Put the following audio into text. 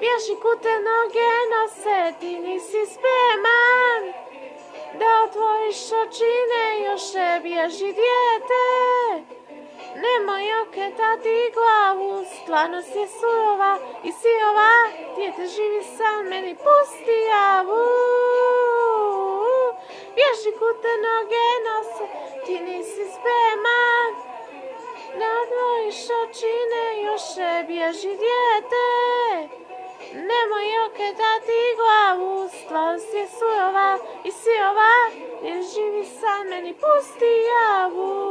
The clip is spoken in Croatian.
Vješiku te noge nose, ti nisi spreman da otvoriš očine, još bježi dijete. Nemoj okretati glavu, stvarnost je surova i sirova, dijete živi sam, meni pusti javu. Vješiku te noge nose, ti nisi spreman da otvoriš očine, još bježi dijete. Nemoj okretati glavu, stvarnost je surova i sirova, jer živi sam, meni pusti javu.